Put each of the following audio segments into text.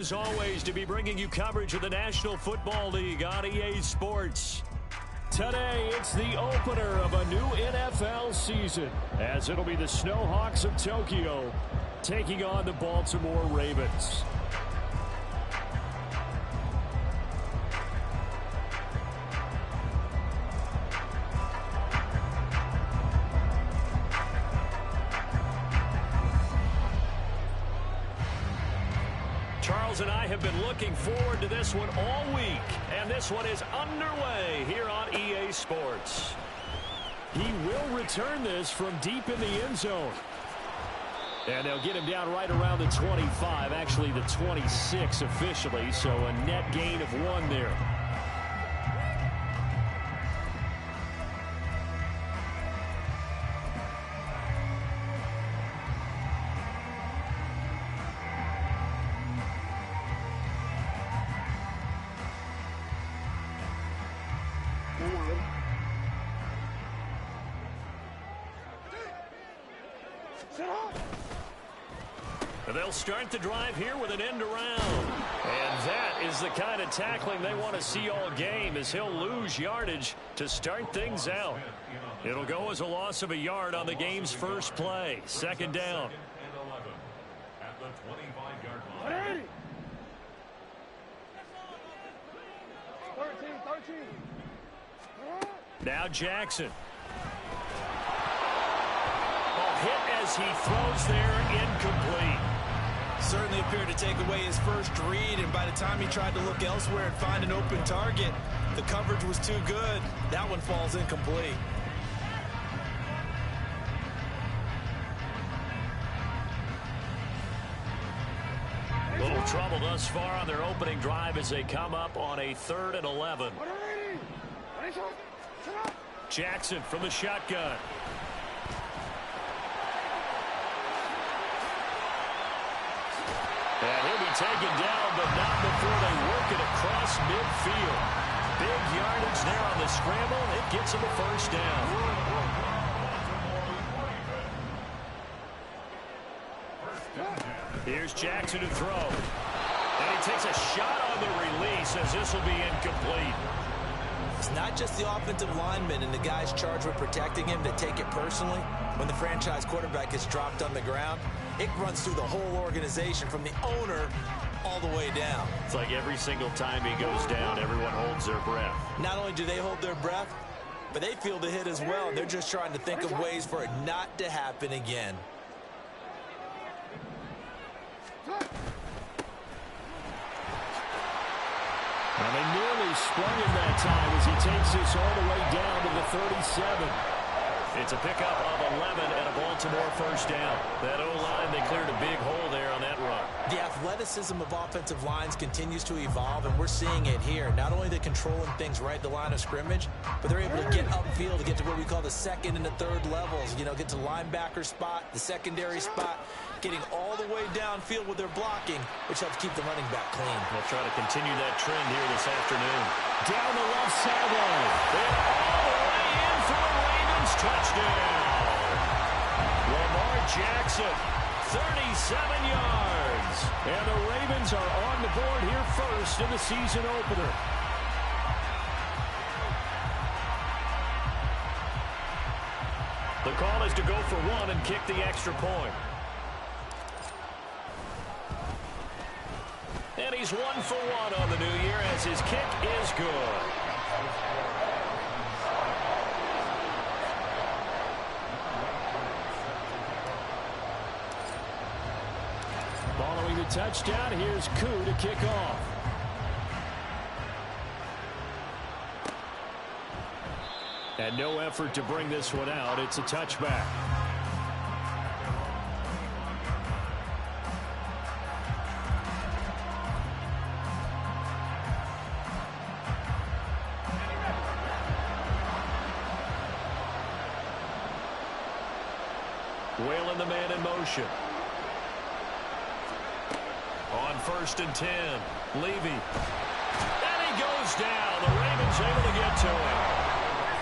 As always, to be bringing you coverage of the National Football League on EA Sports. Today, it's the opener of a new NFL season, as it'll be the Snowhawks of Tokyo taking on the Baltimore Ravens. Charles and I have been looking forward to this one all week, and this one is underway here on EA Sports. He will return this from deep in the end zone. And they'll get him down right around the 25, actually the 26 officially, so a net gain of 1 there. They'll start the drive here with an end around. And that is the kind of tackling they want to see all game, as he'll lose yardage to start things out. It'll go as a loss of a yard on the game's first play. Second down. At the 25-yard line. 13. Now Jackson. Hit as he throws there, incomplete. Certainly appeared to take away his first read, and by the time he tried to look elsewhere and find an open target, the coverage was too good. That one falls incomplete. Little trouble thus far on their opening drive as they come up on a 3rd and 11. Jackson from the shotgun. And he'll be taken down, but not before they work it across midfield. Big yardage there on the scramble. It gets him a first down. Here's Jackson to throw. And he takes a shot on the release, as this will be incomplete. It's not just the offensive linemen and the guys charged with protecting him that take it personally. When the franchise quarterback is dropped on the ground, it runs through the whole organization from the owner all the way down. It's like every single time he goes down, everyone holds their breath. Not only do they hold their breath, but they feel the hit as well. They're just trying to think of ways for it not to happen again. Well, they nearly sprung him that time as he takes this all the way down to the 37. It's a pickup of 11 and a Baltimore first down. That O-line, they cleared a big hole there on that run. The athleticism of offensive lines continues to evolve, and we're seeing it here. Not only are they controlling things right at the line of scrimmage, but they're able to get upfield to get to what we call the 2nd and the 3rd levels. You know, get to the linebacker spot, the secondary spot, getting all the way downfield with their blocking, which helps keep the running back clean. They'll try to continue that trend here this afternoon. Down the left sideline. And all the way in for the Ravens touchdown. Lamar Jackson, 37 yards. And the Ravens are on the board here first in the season opener. The call is to go for 1 and kick the extra point. And he's 1 for 1 on the new year as his kick is good. Following the touchdown, here's Koo to kick off. And no effort to bring this one out. It's a touchback. Whalen the man in motion. On 1st and 10. Levy. And he goes down. The Ravens able to get to him.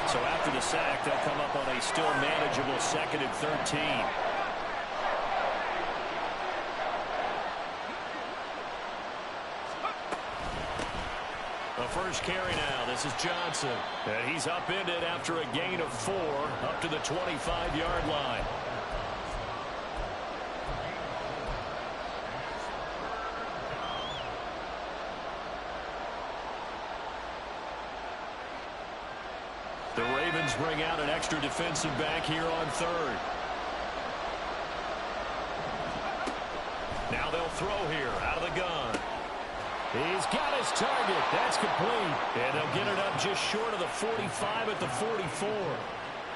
So after the sack, they'll come up on a still manageable 2nd and 13. The first carry now. This is Johnson. And he's upended after a gain of 4 up to the 25-yard line. The Ravens bring out an extra defensive back here on third. Now they'll throw here out of the gun. He's got his target. That's complete. And they'll get it up just short of the 45 at the 44.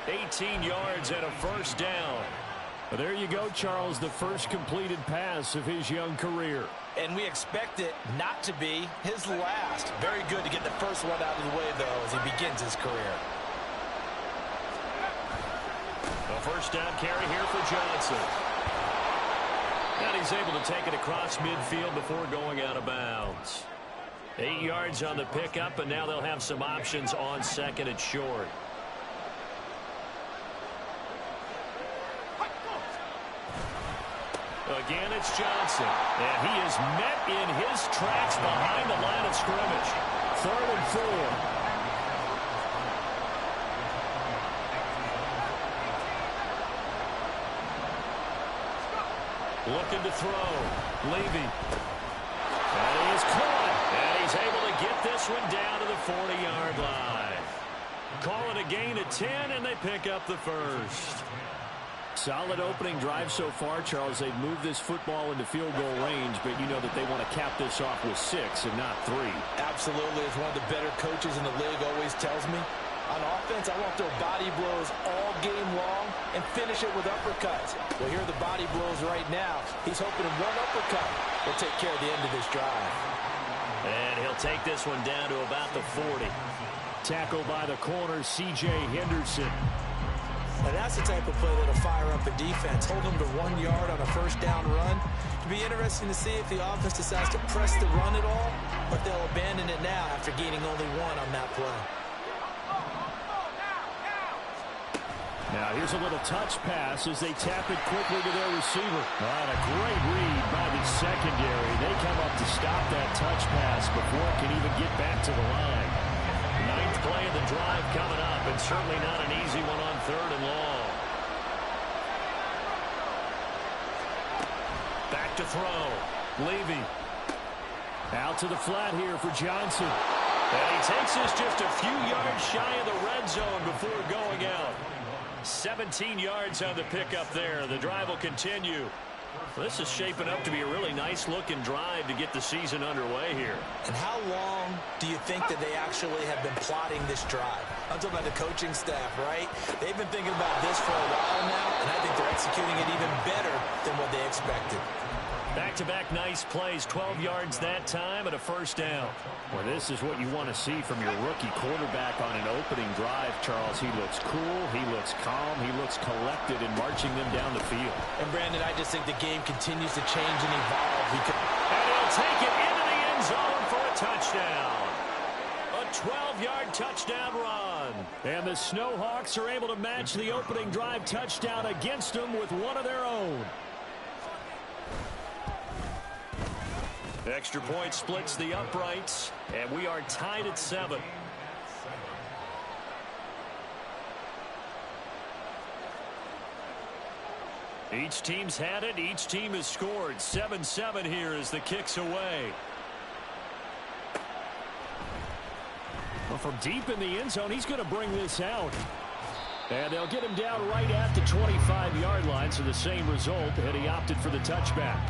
18 yards and a first down. Well, there you go, Charles, the first completed pass of his young career. And we expect it not to be his last. Very good to get the first one out of the way, though, as he begins his career. The first down carry here for Johnson. And he's able to take it across midfield before going out of bounds. 8 yards on the pickup, and now they'll have some options on second and short. Again, it's Johnson. And he is met in his tracks behind the line of scrimmage. 3rd and 4. Looking to throw. Levy. And he is caught. And he's able to get this one down to the 40-yard line. Call it a gain of 10, and they pick up the first. Solid opening drive so far, Charles. They've moved this football into field goal range, but you know that they want to cap this off with 6 and not 3. Absolutely. As one of the better coaches in the league always tells me, on offense, I want to throw body blows all game long and finish it with uppercuts. Well, here are the body blows right now. He's hoping in one uppercut will take care of the end of this drive. And he'll take this one down to about the 40. Tackled by the corner, C.J. Henderson. And that's the type of play that'll fire up a defense. Hold them to 1 yard on a first down run. It'll be interesting to see if the offense decides to press the run at all, but they'll abandon it now after gaining only 1 on that play. Now here's a little touch pass as they tap it quickly to their receiver. And a great read by the secondary. They come up to stop that touch pass before it can even get back to the line. 9th play of the drive coming up, and certainly not an easy one on 3rd and long. Back to throw. Levy. Out to the flat here for Johnson. And he takes this just a few yards shy of the red zone before going out. 17 yards on the pickup there. The drive will continue. This is shaping up to be a really nice-looking drive to get the season underway here. And how long do you think that they actually have been plotting this drive? I'm talking about the coaching staff, right? They've been thinking about this for a while now, and I think they're executing it even better than what they expected. Back-to-back nice plays, 12 yards that time and a first down. Well, this is what you want to see from your rookie quarterback on an opening drive, Charles. He looks cool, he looks calm, he looks collected in marching them down the field. And, Brandon, I just think the game continues to change and evolve. And he'll take it into the end zone for a touchdown. A 12-yard touchdown run. And the Snowhawks are able to match the opening drive touchdown against them with one of their own. Extra point splits the uprights, and we are tied at 7. Each team's had it. Each team has scored. 7-7 here as the kick's away. Well, from deep in the end zone, he's going to bring this out. And they'll get him down right at the 25-yard line, so the same result, and he opted for the touchback.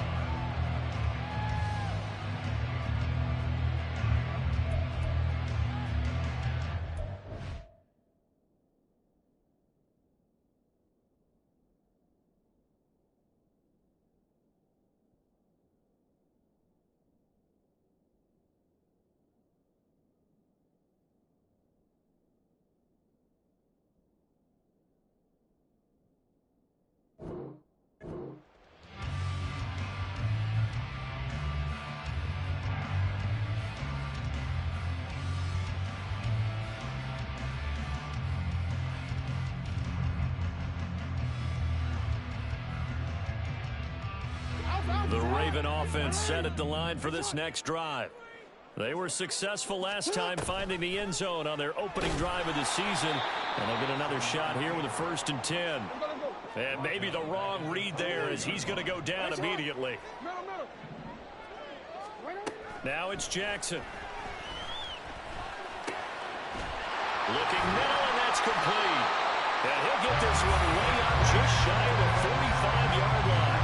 The Raven offense set at the line for this next drive. They were successful last time finding the end zone on their opening drive of the season. And they'll get another shot here with a 1st and 10. And maybe the wrong read there as he's going to go down immediately. Now it's Jackson. Looking middle, and that's complete. And he'll get this one way up just shy of the 45-yard line.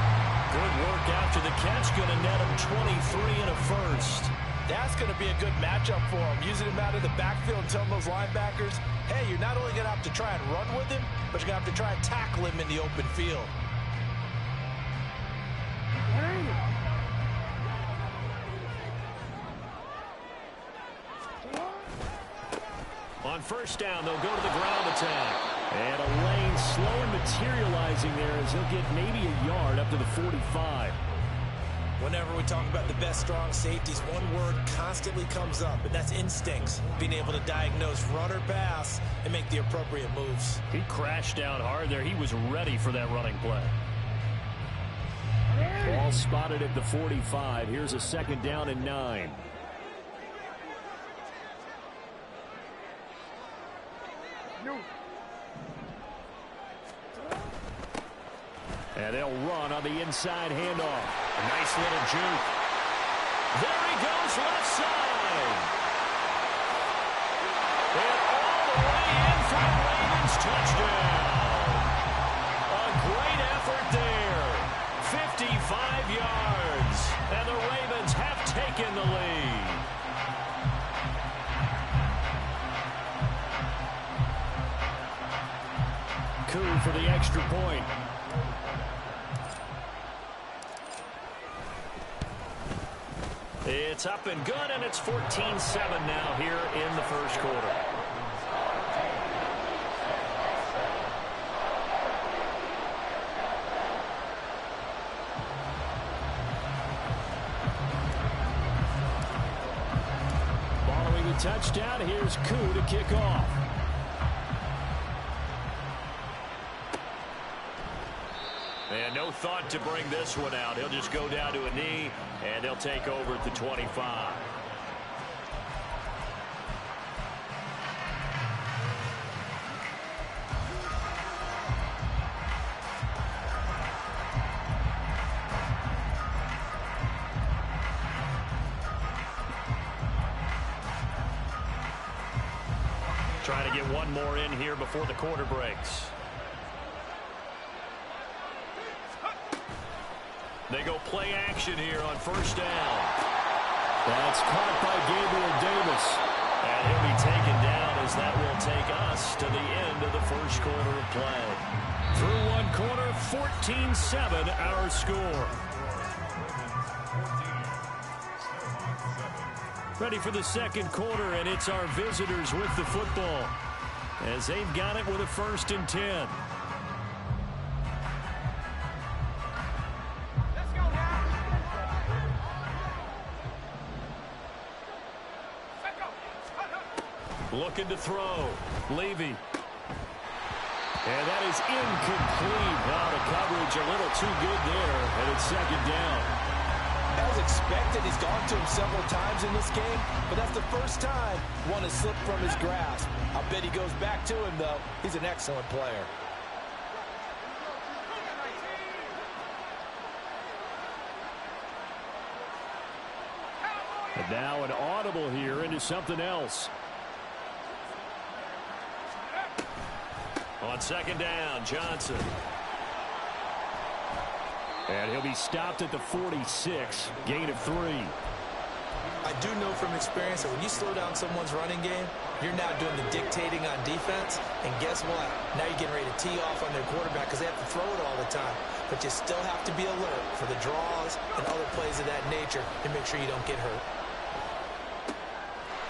Good work after the catch. Going to net him 23 and a 1st. That's going to be a good matchup for him. Using him out of the backfield and telling those linebackers, hey, you're not only going to have to try and run with him, but you're going to have to try and tackle him in the open field. On 1st down, they'll go to the ground attack. And a lane slow and materializing there as he'll get maybe a yard up to the 45. Whenever we talk about the best strong safeties, one word constantly comes up, and that's instincts. Being able to diagnose run or pass and make the appropriate moves. He crashed down hard there. He was ready for that running play. Ball spotted at the 45. Here's a 2nd down and 9. And they'll run on the inside handoff. A nice little juke. There he goes, left side. And all the way in for the Ravens touchdown. A great effort there. 55 yards. And the Ravens have taken the lead. Coup for the extra point. It's up and good, and it's 14-7 now here in the 1st quarter. Following the touchdown, here's Koo to kick off. And no thought to bring this one out. He'll just go down to a knee, and they'll take over at the 25. Trying to get one more in here before the quarter breaks. They go play action here on 1st down. That's caught by Gabriel Davis. And he'll be taken down as that will take us to the end of the 1st quarter of play. Through one quarter, 14-7 our score. Ready for the 2nd quarter, and it's our visitors with the football as they've got it with a 1st and 10. Looking to throw. Levy. And that is incomplete. Wow, the coverage a little too good there, and it's 2nd down. As expected, he's gone to him several times in this game, but that's the first time one has slipped from his grasp. I bet he goes back to him, though. He's an excellent player. And now an audible here into something else. On 2nd down, Johnson. And he'll be stopped at the 46, gain of 3. I do know from experience that when you slow down someone's running game, you're now doing the dictating on defense. And guess what? Now you're getting ready to tee off on their quarterback because they have to throw it all the time. But you still have to be alert for the draws and other plays of that nature to make sure you don't get hurt.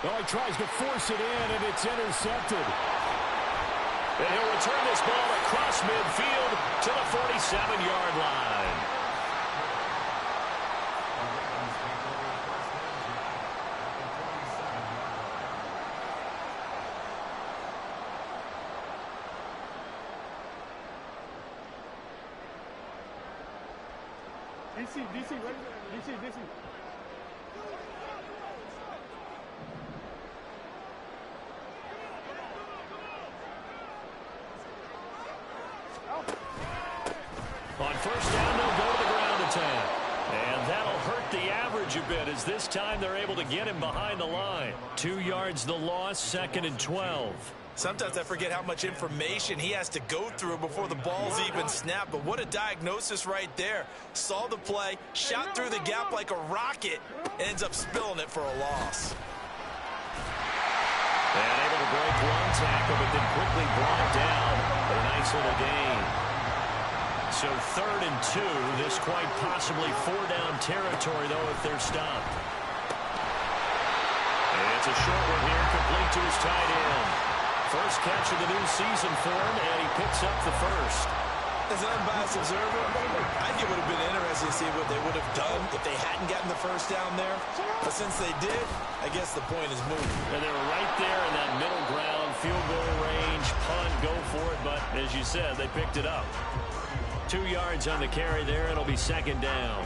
Oh, he tries to force it in, and it's intercepted. And he'll return this ball across midfield to the 47-yard line. DC, right? DC. bit, as this time they're able to get him behind the line. 2 yards the loss, 2nd and 12. Sometimes I forget how much information he has to go through before the ball's even snapped, but what a diagnosis right there. Saw the play, shot through the gap like a rocket, and ends up spilling it for a loss. And able to break one tackle, but then quickly brought down for a nice little gain. So 3rd and 2, this quite possibly 4-down territory, though, if they're stopped. And it's a short one here, complete to his tight end. First catch of the new season for him, and he picks up the first. As an unbiased observer, I think it would have been interesting to see what they would have done if they hadn't gotten the first down there. But since they did, I guess the point is moot. And they were right there in that middle ground, field goal range, punt, go for it. But as you said, they picked it up. 2 yards on the carry there. It'll be 2nd down.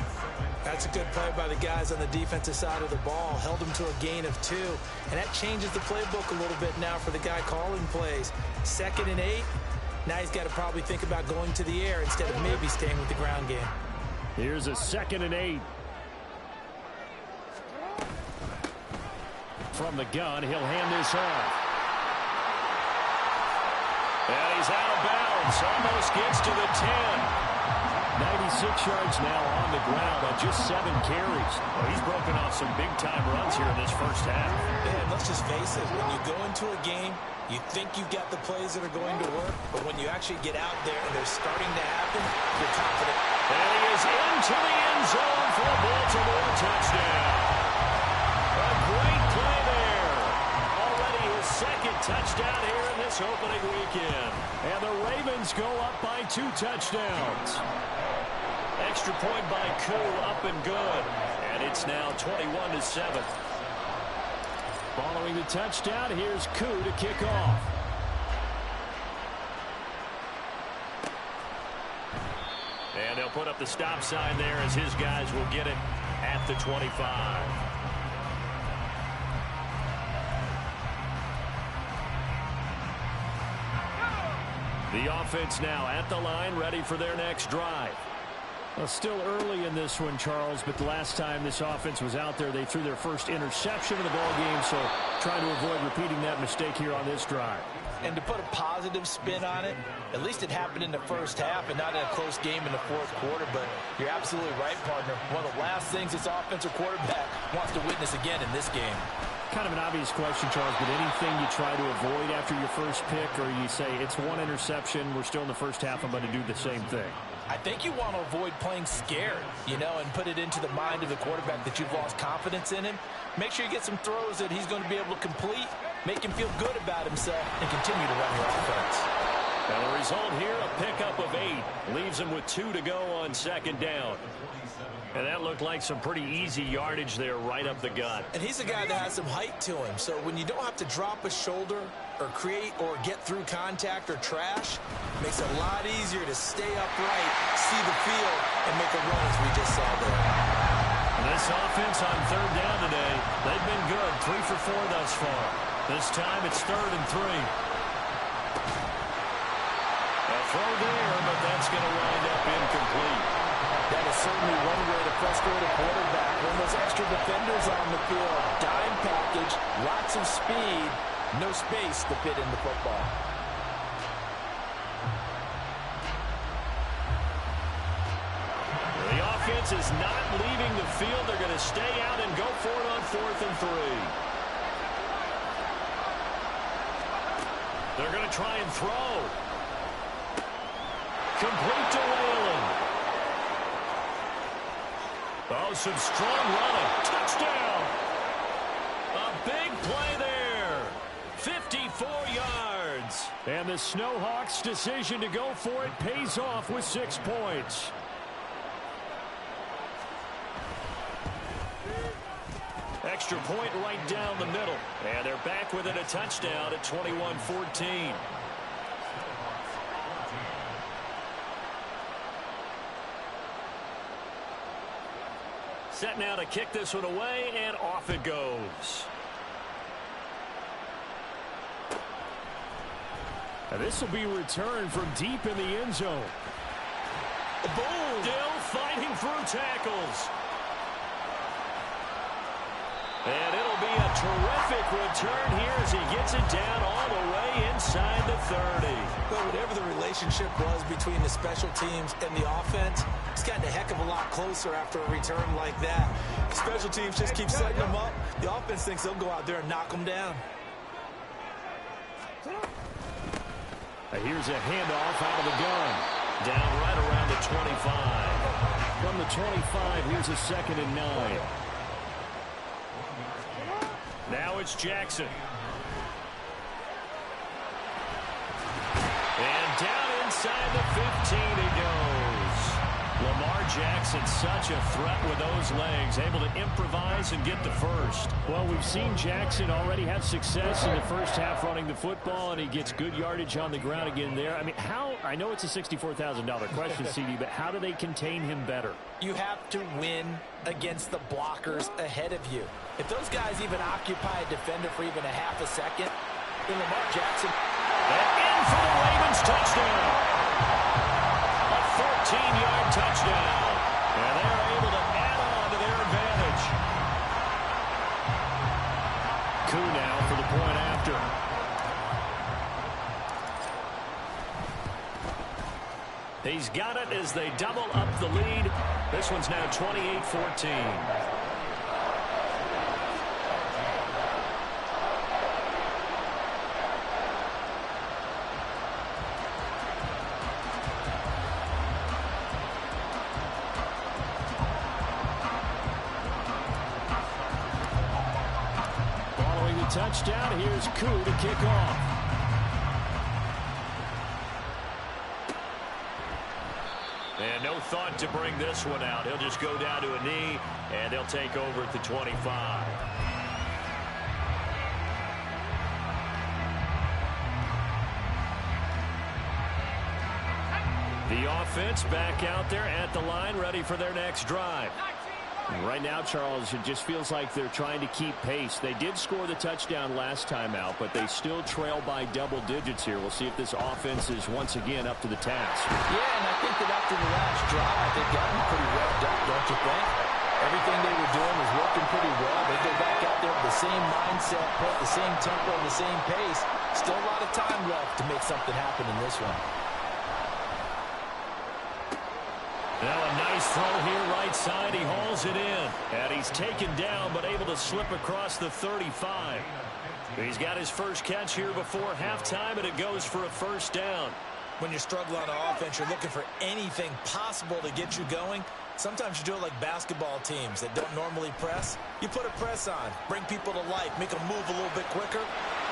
That's a good play by the guys on the defensive side of the ball. Held them to a gain of 2. And that changes the playbook a little bit now for the guy calling plays. 2nd and 8. Now he's got to probably think about going to the air instead of maybe staying with the ground game. Here's a 2nd and 8. From the gun, he'll hand this off. And he's out of bounds. Almost gets to the 10. 96 yards now on the ground on just 7 carries. Well, he's broken off some big-time runs here in this first half. And let's just face it, when you go into a game, you think you've got the plays that are going to work, but when you actually get out there and they're starting to happen, you're confident. And he is into the end zone for a Baltimore touchdown. A great play there. Already his 2nd touchdown here in this opening weekend. And the Ravens go up by 2 touchdowns. Extra point by Koo, up and good. And it's now 21-7. Following the touchdown, here's Koo to kick off. And they'll put up the stop sign there as his guys will get it at the 25. The offense now at the line, ready for their next drive. Well, still early in this one, Charles, but the last time this offense was out there, they threw their first interception of the ball game, so trying to avoid repeating that mistake here on this drive. And to put a positive spin on it, at least it happened in the first half and not in a close game in the 4th quarter, but you're absolutely right, partner. One of the last things this offensive quarterback wants to witness again in this game. Kind of an obvious question, Charles, but anything you try to avoid after your first pick, or you say it's 1 interception, we're still in the first half, I'm going to do the same thing? I think you want to avoid playing scared, and put it into the mind of the quarterback that you've lost confidence in him. Make sure you get some throws that he's going to be able to complete, make him feel good about himself, and continue to run your offense. And the result here, a pickup of 8. Leaves him with 2 to go on 2nd down. And that looked like some pretty easy yardage there right up the gut. And he's a guy that has some height to him, so when you don't have to drop a shoulder or create or get through contact or trash, it makes it a lot easier to stay upright, see the field, and make a run as we just saw there. And this offense on 3rd down today, they've been good, 3 for 4 thus far. This time it's 3rd and 3. A throw there, but that's going to wind up incomplete. That is certainly one way to frustrate a quarterback. When those extra defenders on the field, dime package, lots of speed, no space to fit in the football. The offense is not leaving the field. They're going to stay out and go for it on 4th and 3. They're going to try and throw. Complete to Whalen. Oh, some strong running. Touchdown. A big play there. 54 yards. And the Snowhawks' decision to go for it pays off with 6 points. Extra point right down the middle. And they're back within a touchdown at 21-14. Set now to kick this one away, and off it goes. And this will be returned from deep in the end zone. Boom! Still fighting through tackles. return here as he gets it down all the way inside the 30. But whatever the relationship was between the special teams and the offense, it's gotten a heck of a lot closer after a return like that. The special teams just keep setting them up. The offense thinks they'll go out there and knock them down. Here's a handoff out of the gun. Down right around the 25. From the 25, here's a 2nd and 9. Now it's Jackson. And down inside the 15 he goes. Lamar Jackson, such a threat with those legs, able to improvise and get the first. Well, we've seen Jackson already have success in the first half running the football, and he gets good yardage on the ground again there. I mean, I know it's a $64,000 question, CD, but how do they contain him better? You have to win against the blockers ahead of you. If those guys even occupy a defender for even a half a second, then Lamar Jackson... And in for the Ravens touchdown. A 14-yard touchdown. And they're able to add on to their advantage. Koo now for the point after. He's got it as they double up the lead. This one's now 28-14. Touchdown. Here's Koo to kick off. And no thought to bring this one out. He'll just go down to a knee, and they'll take over at the 25. The offense back out there at the line, ready for their next drive. Right now, Charles, it just feels like they're trying to keep pace. They did score the touchdown last time out, but they still trail by double digits here. We'll see if this offense is once again up to the task. Yeah, and I think that after the last drive, they've gotten pretty revved up, don't you think? Everything they were doing was working pretty well. They go back out there with the same mindset, put the same tempo, the same pace. Still a lot of time left to make something happen in this one. Now a nice throw here right side. He hauls it in. And he's taken down but able to slip across the 35. He's got his first catch here before halftime, and it goes for a first down. When you're struggling on offense, you're looking for anything possible to get you going. Sometimes you do it like basketball teams that don't normally press. You put a press on, bring people to life, make them move a little bit quicker.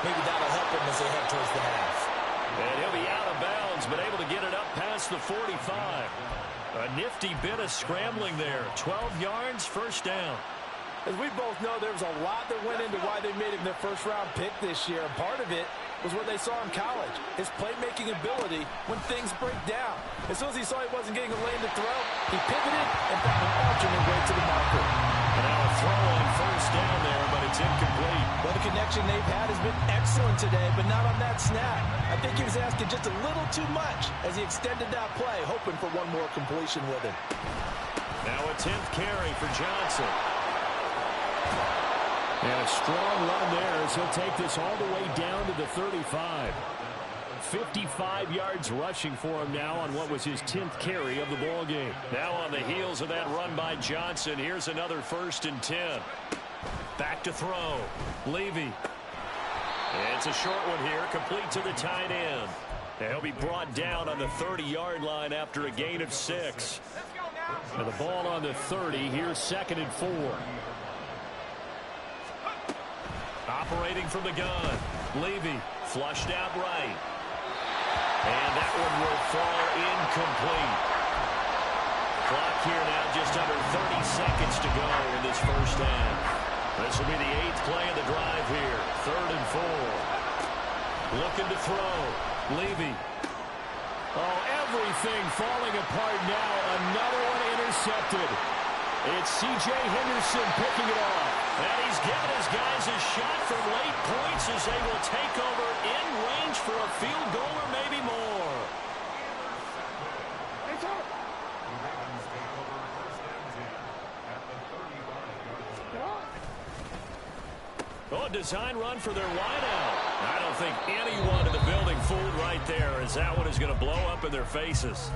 Maybe that'll help them as they head towards the half. And he'll be out of bounds, but able to get it up past the 45. A nifty bit of scrambling there. 12 yards, first down. As we both know, there was a lot that went into why they made him their first-round pick this year. And part of it was what they saw in college, his playmaking ability when things break down. As soon as he saw he wasn't getting a lane to throw, he pivoted and found an alternate way to the marker. And now a throw on first down there, but it's incomplete. Well, the connection they've had has been excellent today, but not on that snap. I think he was asking just a little too much as he extended that play, hoping for one more completion with it. Now a 10th carry for Johnson. And a strong run there as he'll take this all the way down to the 35. 55 yards rushing for him now on what was his 10th carry of the ball game. Now on the heels of that run by Johnson, here's another 1st and 10. Back to throw. Levy. It's a short one here, complete to the tight end. He'll be brought down on the 30-yard line after a gain of 6. And the ball on the 30, here's 2nd and 4. Operating from the gun. Levy flushed out right. And that one will fall incomplete. Clock here now just under 30 seconds to go in this first half. This will be the 8th play of the drive here. 3rd and 4. Looking to throw. Levy. Oh, everything falling apart now. Another one intercepted. It's C.J. Henderson picking it off. And he's given his guys a shot from late points as they will take over in range for a field goal or maybe more. Oh, design run for their wideout. I don't think anyone in the building fooled right there, as that one is going to blow up in their faces.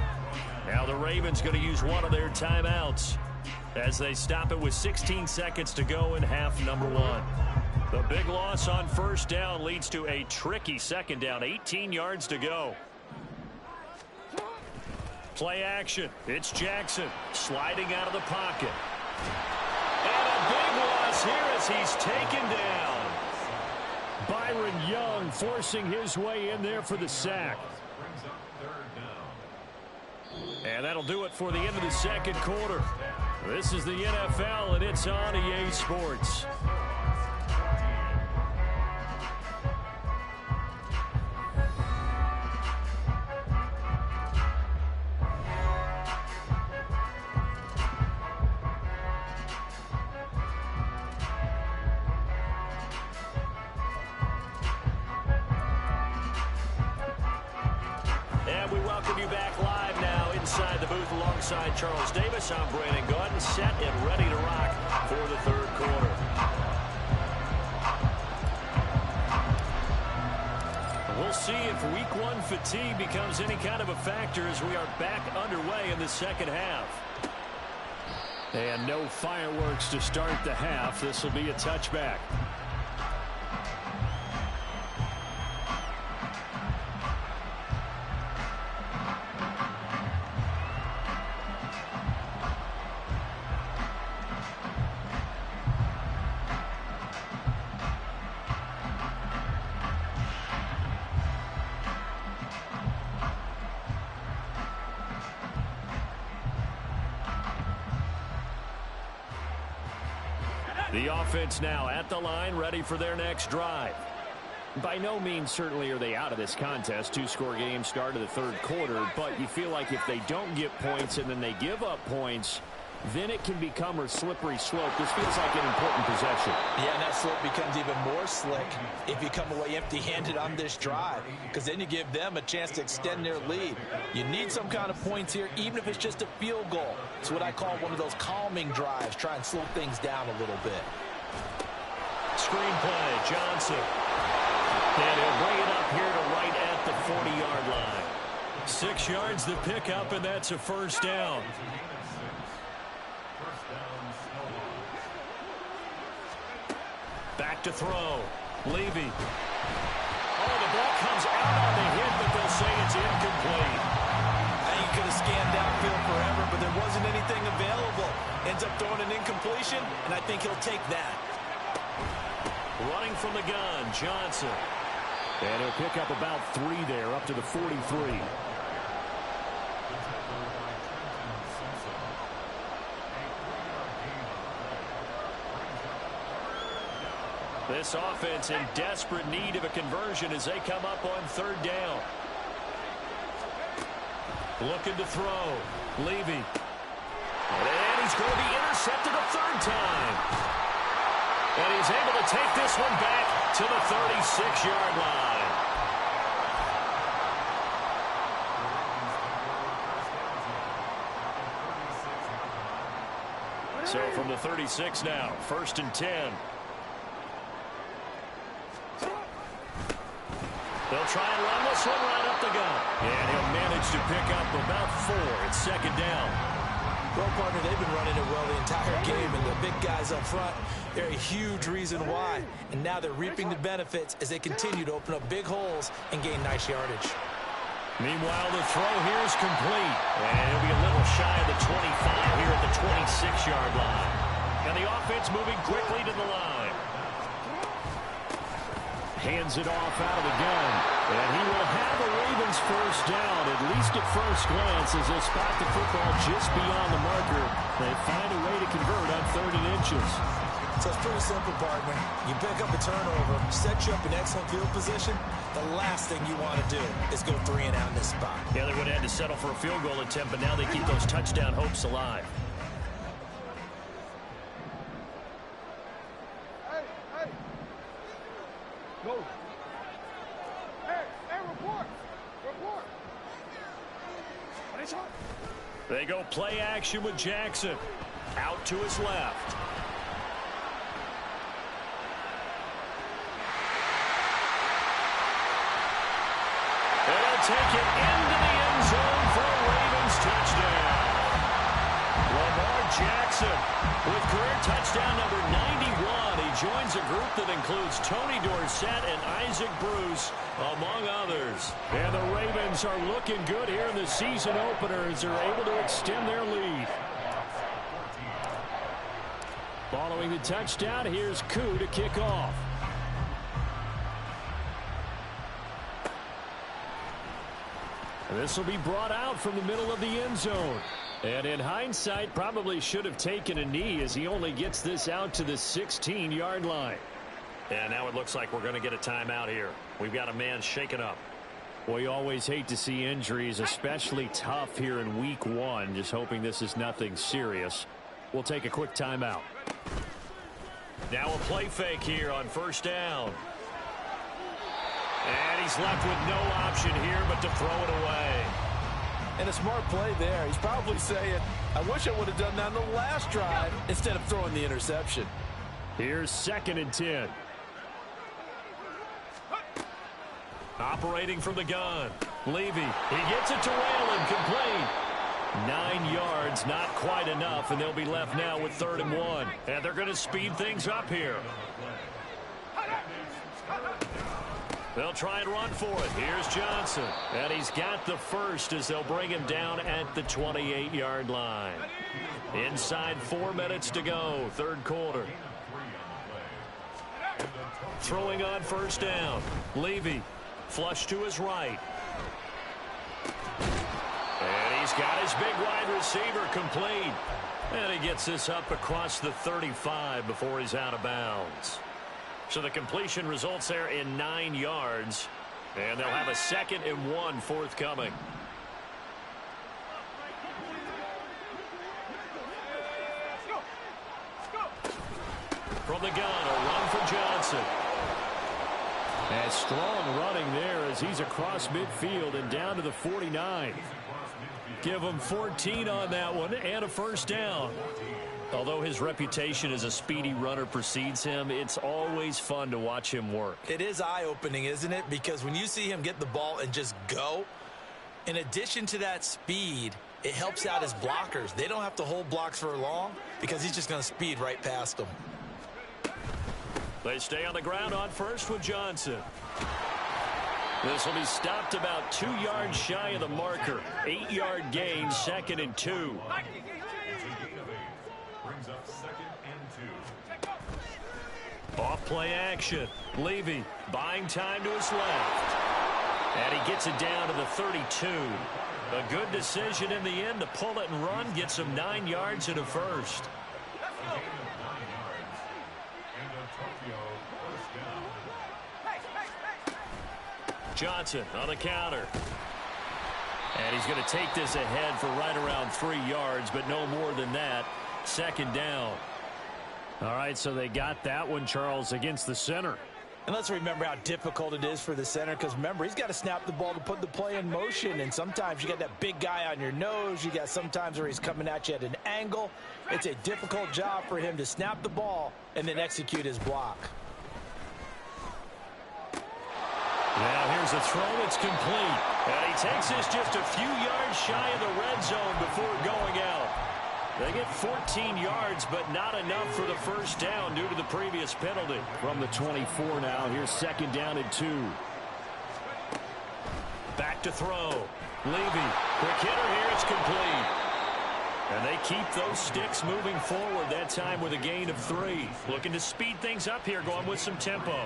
Now the Ravens going to use one of their timeouts as they stop it with 16 seconds to go in half number one. The big loss on first down leads to a tricky second down. 18 yards to go. Play action. It's Jackson sliding out of the pocket. And a big loss here as he's taken down. Byron Young forcing his way in there for the sack. And that'll do it for the end of the second quarter. This is the NFL, and it's on EA Sports. Alongside Charles Davis, I'm Brandon Gaudin, set and ready to rock for the third quarter. We'll see if week one fatigue becomes any kind of a factor as we are back underway in the second half. And no fireworks to start the half. This will be a touchback. The offense now at the line, ready for their next drive. By no means certainly are they out of this contest. Two-score game start of the third quarter, but you feel like if they don't get points and then they give up points, then it can become a slippery slope. This feels like an important possession. Yeah, and that slope becomes even more slick if you come away empty-handed on this drive, because then you give them a chance to extend their lead. You need some kind of points here, even if it's just a field goal. It's what I call one of those calming drives. Try and slow things down a little bit. Screenplay, Johnson. And he'll bring it up here to right at the 40-yard line. 6 yards the pickup, and that's a first down. Back to throw. Levy. Oh, the ball comes out on the hit, but they'll say it's incomplete. I think he could have scanned downfield forever, but there wasn't anything available. Ends up throwing an incompletion, and I think he'll take that. Running from the gun, Johnson. And he'll pick up about 3 there, up to the 43. This offense in desperate need of a conversion as they come up on third down. Looking to throw. Levy. And he's going to be intercepted a third time. And he's able to take this one back to the 36-yard line. So from the 36 now, 1st and 10. They'll try and run this one right up the gut. And he'll manage to pick up about 4. It's second down. Well, partner, they've been running it well the entire game, and the big guys up front, they're a huge reason why. And now they're reaping the benefits as they continue to open up big holes and gain nice yardage. Meanwhile, the throw here is complete. And he'll be a little shy of the 25 here at the 26-yard line. And the offense moving quickly to the line. Hands it off out of the gun. And he will have the Ravens first down, at least at first glance, as they'll spot the football just beyond the marker. They find a way to convert on 3rd and inches. So it's pretty simple, partner. You pick up a turnover, set you up in excellent field position. The last thing you want to do is go 3 and out in this spot. Yeah, they would have had to settle for a field goal attempt, but now they keep those touchdown hopes alive. Go. Hey, report. Report. What is on? They go play action with Jackson. Out to his left. take it into the end zone for a Ravens touchdown. Lamar Jackson with career touchdown number 91. He joins a group that includes Tony Dorsett and Isaac Bruce, among others. And the Ravens are looking good here in the season opener as they're able to extend their lead. Following the touchdown, here's Koo to kick off. This will be brought out from the middle of the end zone. And in hindsight, probably should have taken a knee as he only gets this out to the 16-yard line. And now it looks like we're going to get a timeout here. We've got a man shaken up. We always hate to see injuries, especially tough here in week one. Just hoping this is nothing serious. We'll take a quick timeout. Now a play fake here on first down. And he's left with no option here but to throw it away. And a smart play there. He's probably saying, I wish I would have done that on the last drive instead of throwing the interception. Here's 2nd and 10. Operating from the gun. Levy. He gets it to Whalen, complete. 9 yards, not quite enough, and they'll be left now with 3rd and 1. And they're going to speed things up here. They'll try and run for it. Here's Johnson. And he's got the first as they'll bring him down at the 28-yard line. Inside 4 minutes to go, 3rd quarter. Throwing on first down. Levy, flush to his right. And he's got his big wide receiver complete. And he gets this up across the 35 before he's out of bounds. So the completion results there in 9 yards. And they'll have a 2nd and 1 forthcoming. From the gun, a run for Johnson. And strong running there as he's across midfield and down to the 49. Give him 14 on that one and a first down. Although his reputation as a speedy runner precedes him, it's always fun to watch him work. It is eye-opening, isn't it? Because when you see him get the ball and just go, in addition to that speed, it helps out his blockers. They don't have to hold blocks for long because he's just going to speed right past them. They stay on the ground on first with Johnson. This will be stopped about 2 yards shy of the marker. 8-yard gain, 2nd and 2. Brings up 2nd and 2. Off play action. Levy buying time to his left. And he gets it down to the 32. A good decision in the end to pull it and run. Gets him 9 yards and a first. Johnson on the counter. And he's going to take this ahead for right around 3 yards, but no more than that. 2nd down. All right, so they got that one, Charles, against the center. And let's remember how difficult it is for the center because, remember, he's got to snap the ball to put the play in motion. And sometimes you got that big guy on your nose. You got sometimes where he's coming at you at an angle. It's a difficult job for him to snap the ball and then execute his block. Now here's a throw. It's complete. And he takes this just a few yards shy of the red zone before going out. They get 14 yards, but not enough for the first down due to the previous penalty. From the 24 now, here's 2nd down and 2. Back to throw. Levy, quick hitter here, it's complete. And they keep those sticks moving forward, that time with a gain of 3. Looking to speed things up here, going with some tempo.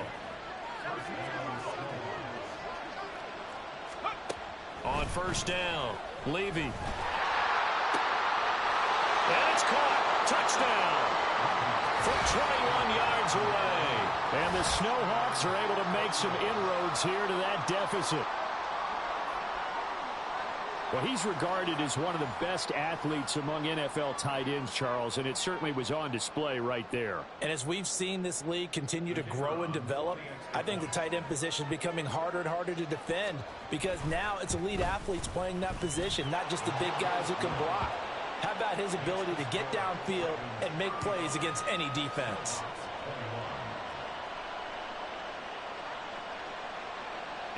On first down, Levy. And it's caught. Touchdown. From 21 yards away. And the Snowhawks are able to make some inroads here to that deficit. Well, he's regarded as one of the best athletes among NFL tight ends, Charles, and it certainly was on display right there. And as we've seen this league continue to grow and develop, I think the tight end position is becoming harder and harder to defend because now it's elite athletes playing that position, not just the big guys who can block. How about his ability to get downfield and make plays against any defense?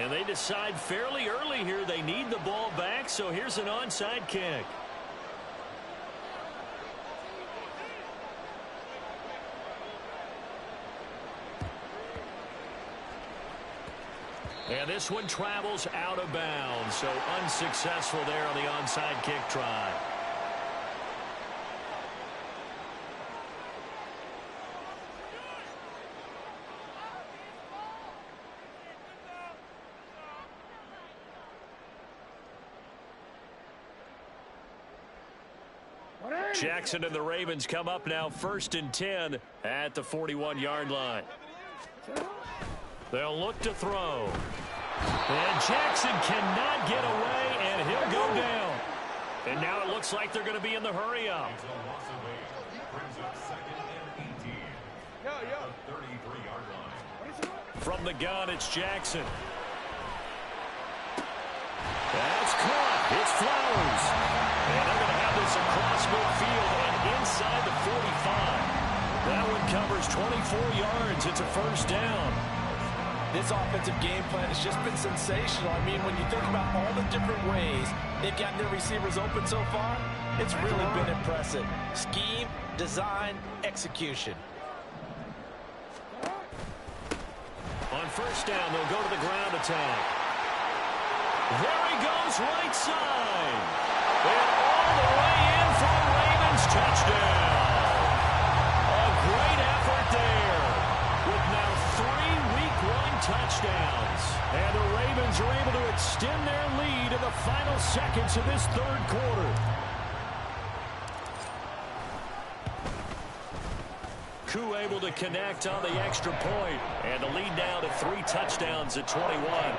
And they decide fairly early here they need the ball back, so here's an onside kick. And this one travels out of bounds, so unsuccessful there on the onside kick try. Jackson and the Ravens come up now 1st and 10 at the 41-yard line. They'll look to throw. And Jackson cannot get away, and he'll go down. And now it looks like they're going to be in the hurry up. From the gun, it's Jackson. That's caught. It's Flowers. And they're going to have this across midfield and inside the 45. That one covers 24 yards. It's a first down. This offensive game plan has just been sensational. I mean, when you think about all the different ways they've gotten their receivers open so far, it's really been impressive. Scheme, design, execution. On first down, they'll go to the ground attack. There he goes, right side. And all the way in for the Ravens touchdown. A great effort there. With now 3 Week 1 touchdowns. And the Ravens are able to extend their lead in the final seconds of this third quarter. Koo able to connect on the extra point. And the lead down to 3 touchdowns at 21.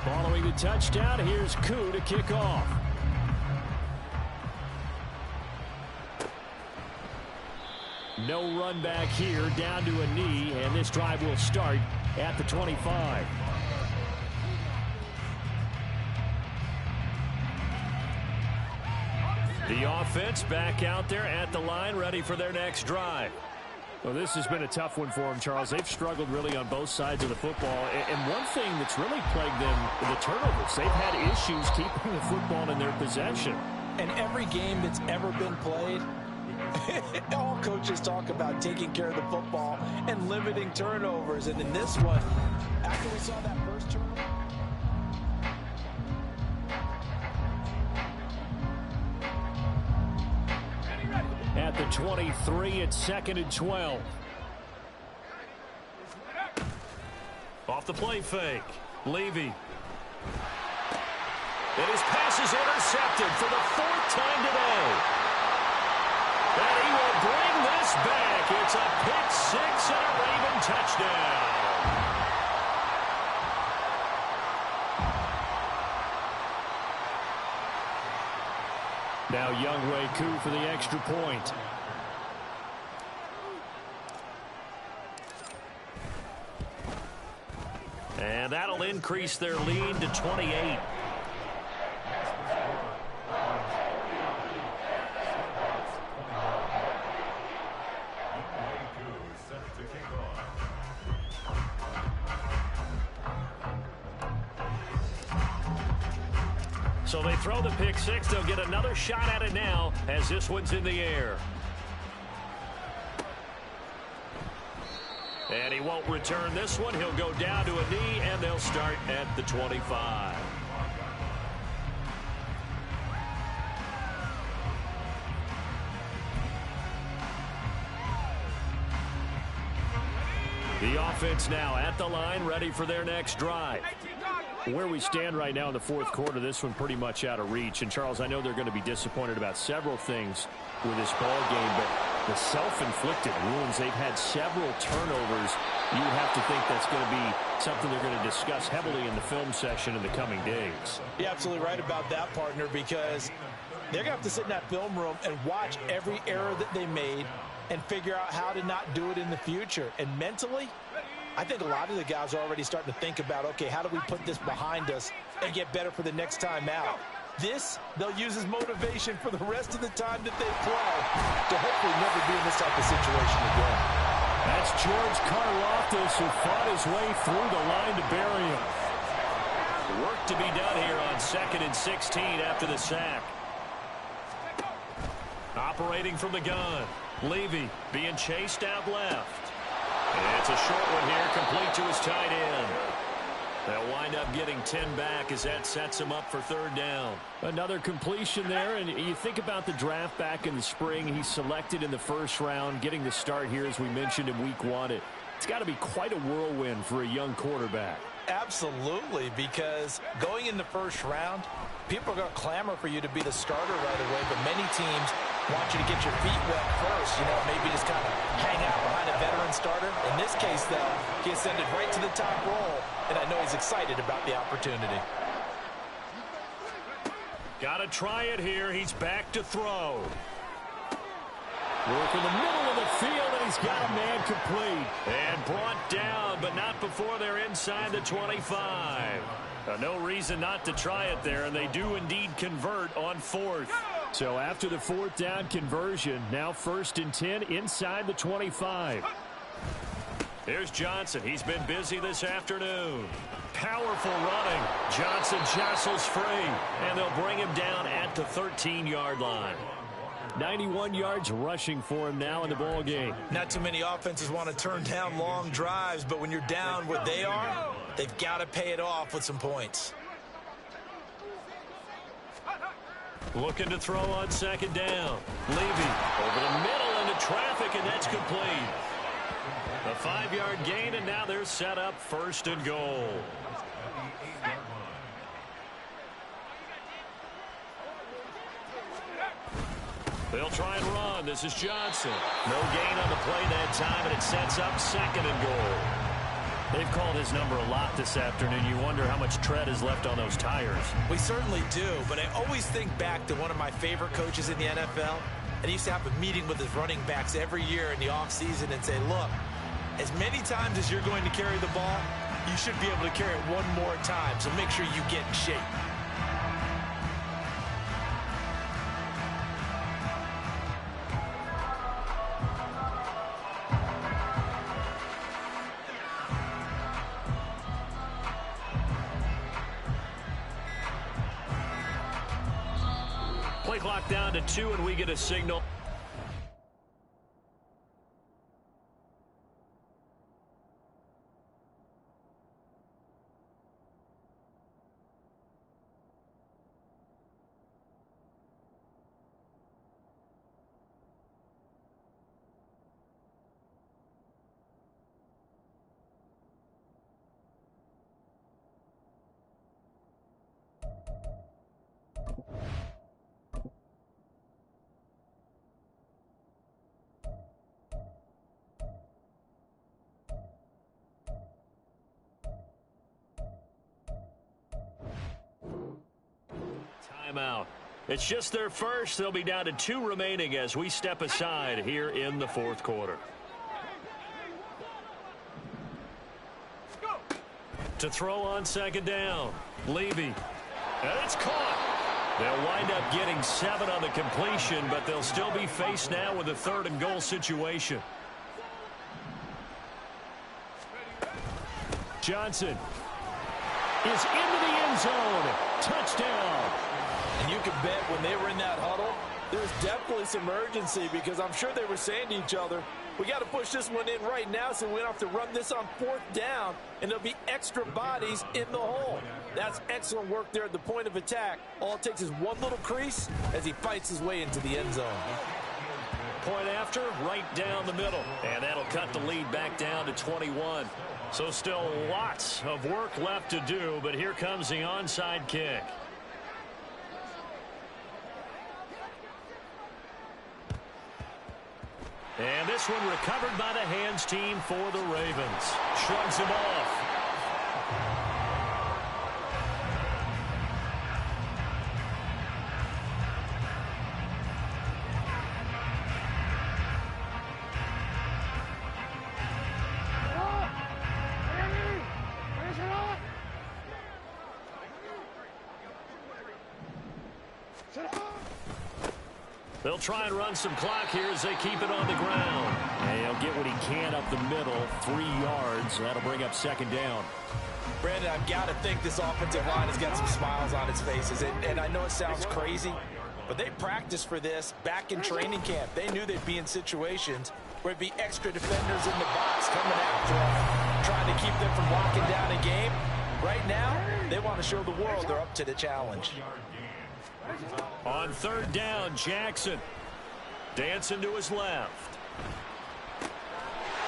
Following the touchdown, here's Koo to kick off. No run back here, down to a knee, and this drive will start at the 25. The offense back out there at the line, ready for their next drive. Well, this has been a tough one for them, Charles. They've struggled really on both sides of the football. And one thing that's really plagued them, the turnovers. They've had issues keeping the football in their possession. And every game that's ever been played, all coaches talk about taking care of the football and limiting turnovers. And in this one, after we saw that first turnover, at the 23, it's 2nd and 12. Off the play fake. Levy. And his pass is intercepted for the 4th time today. And he will bring this back. It's a pick 6 and a Raven touchdown. Now Younghoe Koo for the extra point. And that'll increase their lead to 28. So they throw the pick 6. They'll get another shot at it now as this one's in the air. And he won't return this one. He'll go down to a knee, and they'll start at the 25. The offense now at the line, ready for their next drive. Where we stand right now in the fourth quarter, this one pretty much out of reach. And, Charles, I know they're going to be disappointed about several things with this ball game, but the self-inflicted wounds, they've had several turnovers. You have to think that's going to be something they're going to discuss heavily in the film session in the coming days. you're absolutely right about that, partner, because they're going to have to sit in that film room and watch every error that they made and figure out how to not do it in the future. And mentally, I think a lot of the guys are already starting to think about, okay, how do we put this behind us and get better for the next time out? This, they'll use as motivation for the rest of the time that they play to hopefully never be in this type of situation again. That's George Karlaftis, who fought his way through the line to bury him. Work to be done here on 2nd and 16 after the sack. Operating from the gun. Levy being chased out left. And it's a short one here, complete to his tight end. They'll wind up getting 10 back as that sets him up for 3rd down. Another completion there, and you think about the draft back in the spring. He's selected in the 1st round, getting the start here, as we mentioned, in week 1. It's got to be quite a whirlwind for a young quarterback. Absolutely, because going in the 1st round, people are going to clamor for you to be the starter right away, but many teams want you to get your feet wet first, maybe just kind of hang out behind a veteran starter. In this case, though, he ascended right to the top role, and I know he's excited about the opportunity. Got to try it here. He's back to throw. Work in the middle of the field, and he's got a man complete. And brought down, but not before they're inside the 25. No reason not to try it there, and they do indeed convert on 4th. So after the 4th down conversion, now 1st and 10 inside the 25. Here's Johnson. He's been busy this afternoon. Powerful running. Johnson jostles free, and they'll bring him down at the 13-yard line. 91 yards rushing for him now in the ball game. Not too many offenses want to turn down long drives, but when you're down what they are, they've got to pay it off with some points. Looking to throw on 2nd down. Levy over the middle into traffic, and that's complete. A 5-yard gain, and now they're set up 1st and goal. They'll try and run. This is Johnson. No gain on the play that time, and it sets up 2nd and goal. They've called his number a lot this afternoon. You wonder how much tread is left on those tires. We certainly do, but I always think back to one of my favorite coaches in the NFL, and he used to have a meeting with his running backs every year in the offseason and say, look, as many times as you're going to carry the ball, you should be able to carry it one more time, so make sure you get in shape. Play clock down to 2, and we get a signal. Timeout. It's just their first. They'll be down to 2 remaining as we step aside here in the 4th quarter. To throw on 2nd down. Levy. And it's caught. They'll wind up getting 7 on the completion, but they'll still be faced now with a 3rd and goal situation. Johnson is into the end zone. Touchdown. And you can bet when they were in that huddle, there was definitely some urgency because I'm sure they were saying to each other, we got to push this one in right now so we don't have to run this on 4th down, and there'll be extra bodies in the hole. That's excellent work there at the point of attack. All it takes is one little crease as he fights his way into the end zone. Point after, right down the middle. And that'll cut the lead back down to 21. So still lots of work left to do, but here comes the onside kick. And this one recovered by the hands team for the Ravens. Shrugs him off. They'll try and run some clock here as they keep it on the ground. And he'll get what he can up the middle, 3 yards. That'll bring up second down. Brandon, I've got to think this offensive line has got some smiles on its faces. And I know it sounds crazy, but they practiced for this back in training camp. They knew they'd be in situations where it'd be extra defenders in the box coming after them, trying to keep them from locking down a game. Right now, they want to show the world they're up to the challenge. On third down, Jackson dancing to his left.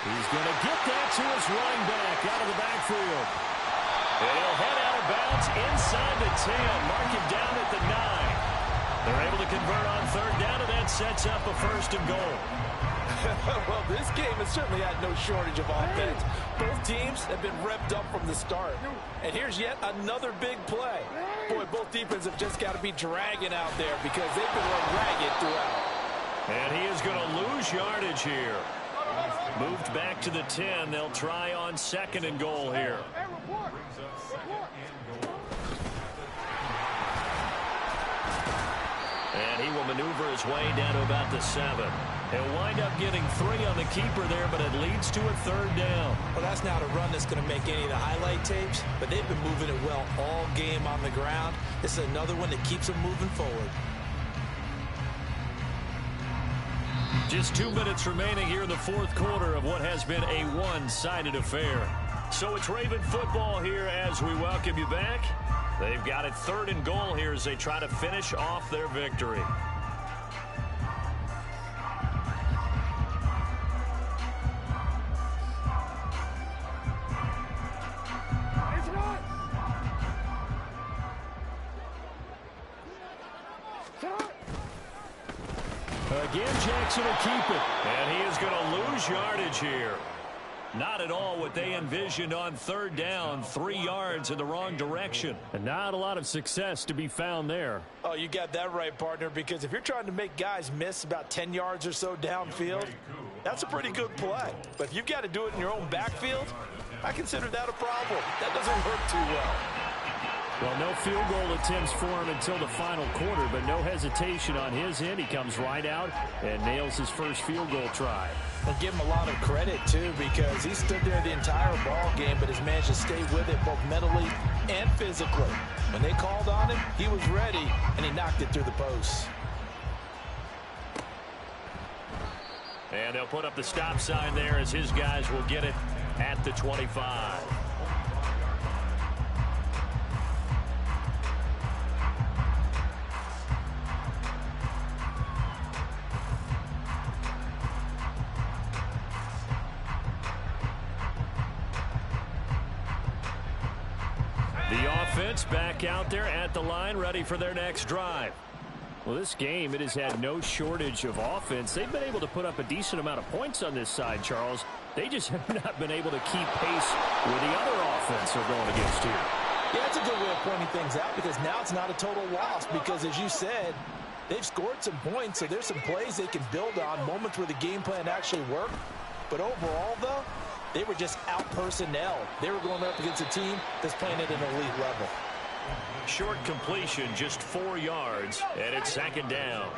He's going to get that to his running back out of the backfield. And he'll head out of bounds inside the 10. Mark him down at the 9. They're able to convert on third down, and that sets up a first and goal. Well, this game has certainly had no shortage of offense. Both teams have been revved up from the start. And here's yet another big play. Boy, both defenses have just got to be dragging out there because they've been run ragged throughout. And he is going to lose yardage here. Moved back to the 10. They'll try on second and goal here. And he will maneuver his way down to about the 7. He'll wind up getting 3 on the keeper there, but it leads to a third down. Well, that's not a run that's going to make any of the highlight tapes, but they've been moving it well all game on the ground. This is another one that keeps them moving forward. Just 2 minutes remaining here in the fourth quarter of what has been a one-sided affair. So it's Raven football here as we welcome you back. They've got it third and goal here as they try to finish off their victory. Again, Jackson will keep it. And he is going to lose yardage here. Not at all what they envisioned on third down. 3 yards in the wrong direction. And not a lot of success to be found there. Oh, you got that right, partner, because if you're trying to make guys miss about 10 yards or so downfield, that's a pretty good play. But if you've got to do it in your own backfield, I consider that a problem. That doesn't work too well. Well, no field goal attempts for him until the final quarter, but no hesitation on his end. He comes right out and nails his first field goal try. And give him a lot of credit, too, because he stood there the entire ball game, but has managed to stay with it both mentally and physically. When they called on him, he was ready, and he knocked it through the post. And they'll put up the stop sign there as his guys will get it at the 25. The offense back out there at the line, ready for their next drive. Well, this game, it has had no shortage of offense. They've been able to put up a decent amount of points on this side, Charles. They just have not been able to keep pace with the other offense they're going against here. Yeah, that's a good way of pointing things out because now it's not a total loss because, as you said, they've scored some points, so there's some plays they can build on, moments where the game plan actually worked. But overall, though, they were just out-personnel. They were going up against a team that's playing at an elite level. Short completion, just 4 yards, and it's second down.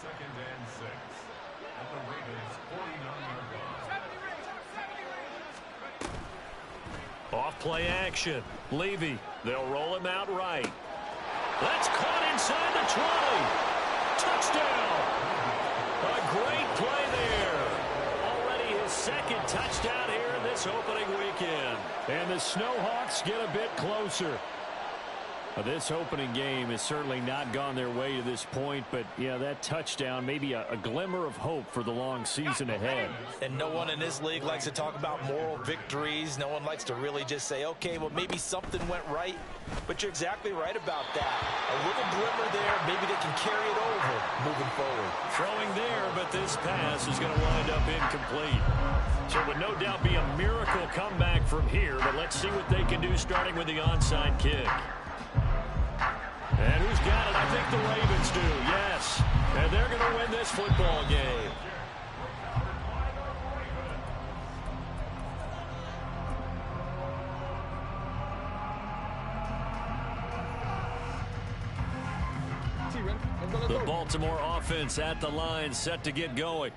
Second and 6 at the Ravens' 49-yard line. Off play action. Levy, they'll roll him out right. That's caught inside the 20. Touchdown. A great play there. Already his second touchdown here in this opening weekend. And the Snowhawks get a bit closer. This opening game has certainly not gone their way to this point, but yeah, that touchdown, maybe a glimmer of hope for the long season ahead. And no one in this league likes to talk about moral victories. No one likes to really just say, okay, well, maybe something went right. But you're exactly right about that. A little glimmer there, maybe they can carry it over moving forward. Throwing there, but this pass is going to wind up incomplete. So it would no doubt be a miracle comeback from here, but let's see what they can do starting with the onside kick. And who's got it? I think the Ravens do, yes. And they're going to win this football game. The Baltimore offense at the line, set to get going.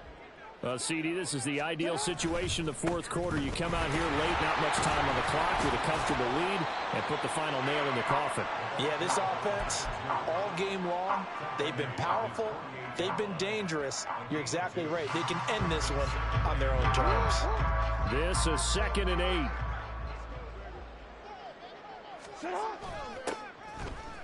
CD, this is the ideal situation in the fourth quarter. You come out here late, not much time on the clock, with a comfortable lead, and put the final nail in the coffin. Yeah, this offense, all game long, they've been powerful, they've been dangerous. You're exactly right. They can end this one on their own terms. This is 2nd and 8.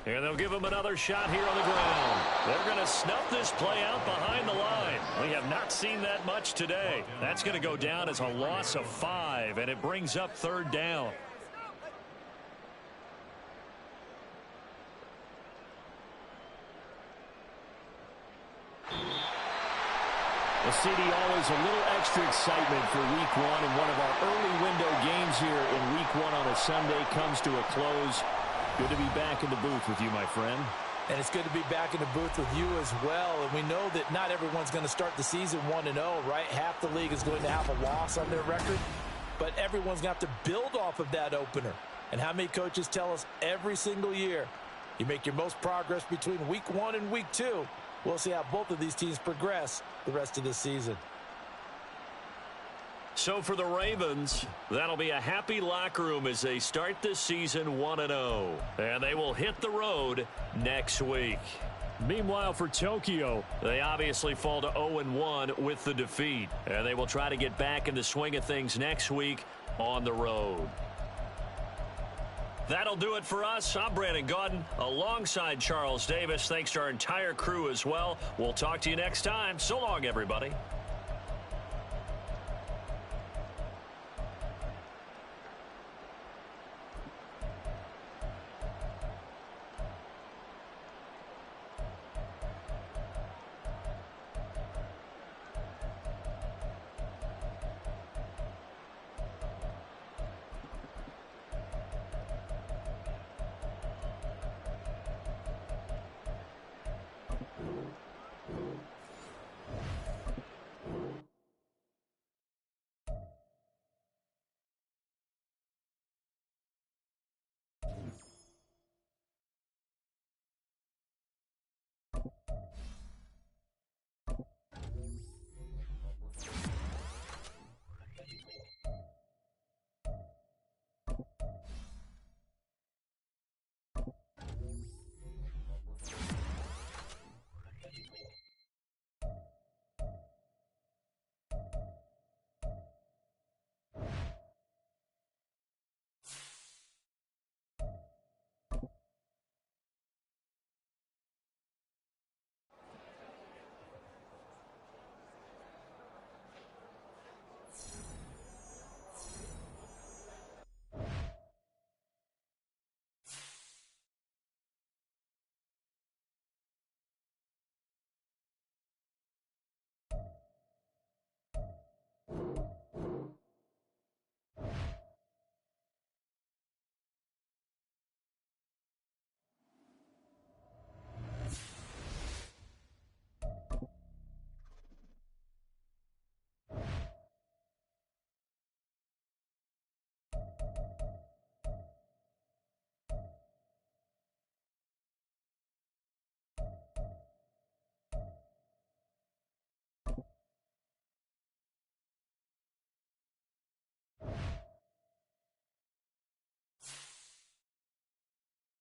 And they'll give him another shot here on the ground. They're going to snuff this play out behind the line. We have not seen that much today. That's going to go down as a loss of 5, and it brings up 3rd down. The CD, always a little extra excitement for week 1, and one of our early window games here in week 1 on a Sunday comes to a close. Good to be back in the booth with you, my friend. And it's good to be back in the booth with you as well. And we know that not everyone's going to start the season 1-0, right? Half the league is going to have a loss on their record. But everyone's going to have to build off of that opener. And how many coaches tell us every single year, you make your most progress between week 1 and week 2. We'll see how both of these teams progress the rest of this season. So for the Ravens, that'll be a happy locker room as they start this season 1-0. And they will hit the road next week. Meanwhile, for Tokyo, they obviously fall to 0-1 with the defeat. And they will try to get back in the swing of things next week on the road. That'll do it for us. I'm Brandon Gaudin alongside Charles Davis. Thanks to our entire crew as well. We'll talk to you next time. So long, everybody.